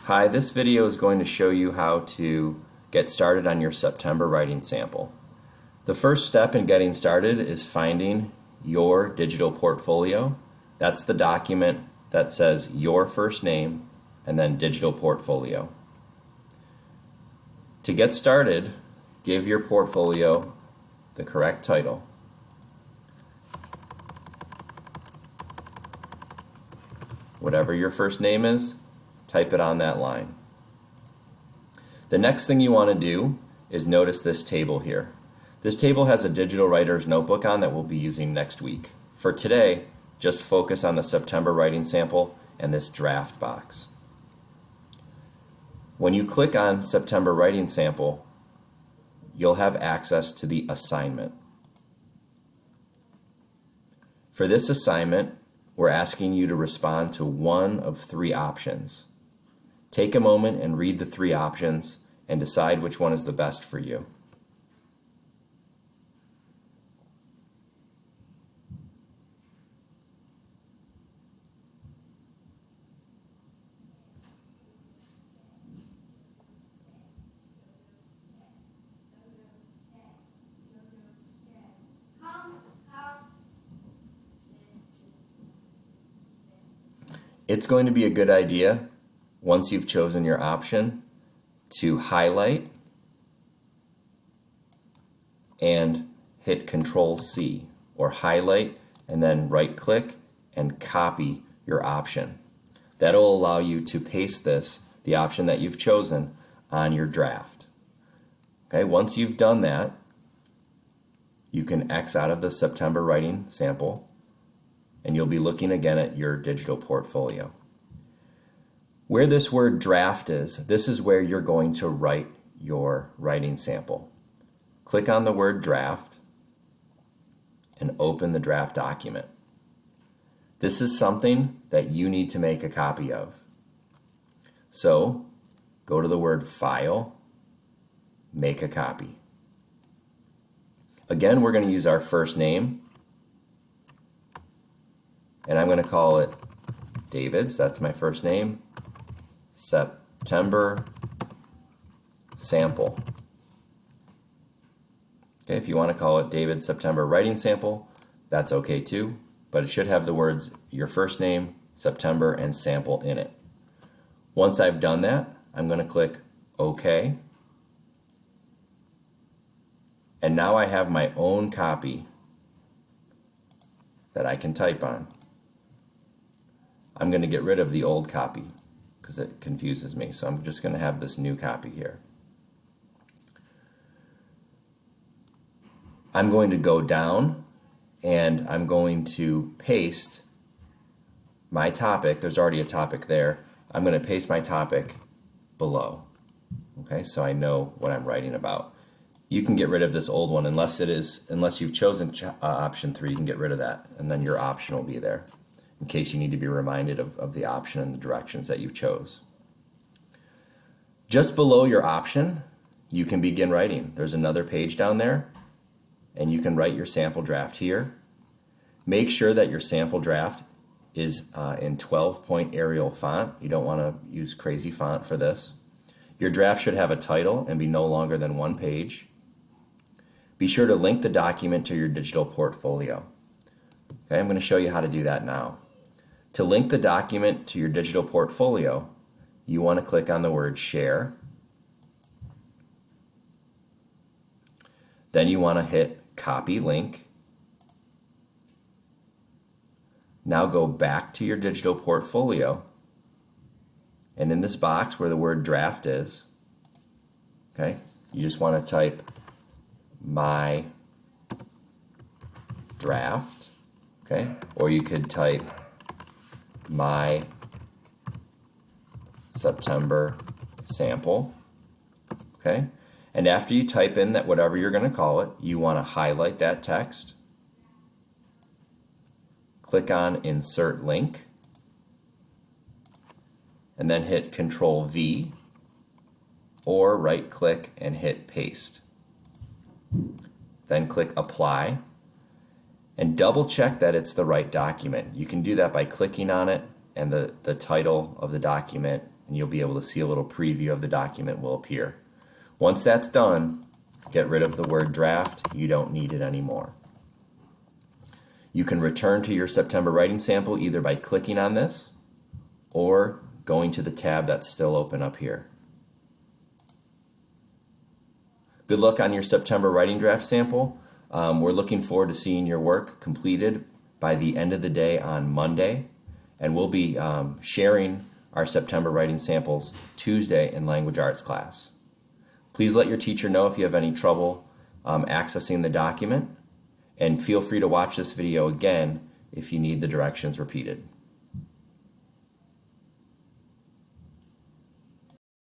Hi, this video is going to show you how to get started on your September writing sample. The first step in getting started is finding your digital portfolio. That's the document that says your first name and then digital portfolio. To get started, give your portfolio the correct title. Whatever your first name is, type it on that line. The next thing you want to do is notice this table here. This table has a digital writer's notebook on that we'll be using next week. For today, just focus on the September writing sample and this draft box. When you click on September writing sample, you'll have access to the assignment. For this assignment, we're asking you to respond to one of three options. Take a moment and read the three options and decide which one is the best for you. It's going to be a good idea, once you've chosen your option, to highlight and hit Control-C, or highlight and then right-click and copy your option. That'll allow you to paste the option that you've chosen, on your draft. Okay, once you've done that, you can X out of the September writing sample, and you'll be looking again at your digital portfolio. Where this word draft is, this is where you're going to write your writing sample. Click on the word draft and open the draft document. This is something that you need to make a copy of. So go to the word file, make a copy. Again, we're going to use our first name, and I'm going to call it David, so that's my first name. September sample. Okay, if you want to call it David September writing sample, that's okay too, but it should have the words your first name, September, and sample in it. Once I've done that, I'm going to click OK. And now I have my own copy that I can type on. I'm going to get rid of the old copy because it confuses me, so I'm just going to have this new copy here. I'm going to go down and I'm going to paste my topic. There's already a topic there. I'm going to paste my topic below. Okay, so I know what I'm writing about. You can get rid of this old one unless you've chosen option 3. You can get rid of that, and then your option will be there in case you need to be reminded of the option and the directions that you chose. Just below your option, you can begin writing. There's another page down there, and you can write your sample draft here. Make sure that your sample draft is in 12-point Arial font. You don't want to use crazy font for this. Your draft should have a title and be no longer than 1 page. Be sure to link the document to your digital portfolio. Okay, I'm going to show you how to do that now. To link the document to your digital portfolio, you want to click on the word Share. Then you want to hit Copy Link. Now go back to your digital portfolio, and in this box where the word draft is, okay, you just want to type my draft, okay, or you could type my September sample, okay, and after you type in that whatever you're going to call it, you want to highlight that text, click on Insert Link, and then hit Control-V, or right-click and hit Paste. Then click Apply, and double check that it's the right document. You can do that by clicking on it and the title of the document and you'll be able to see a little preview of the document will appear. Once that's done, get rid of the word draft. You don't need it anymore. You can return to your September writing sample either by clicking on this or going to the tab that's still open up here. Good luck on your September writing draft sample. We're looking forward to seeing your work completed by the end of the day on Monday, and we'll be sharing our September writing samples Tuesday in language arts class. Please let your teacher know if you have any trouble accessing the document, and feel free to watch this video again if you need the directions repeated.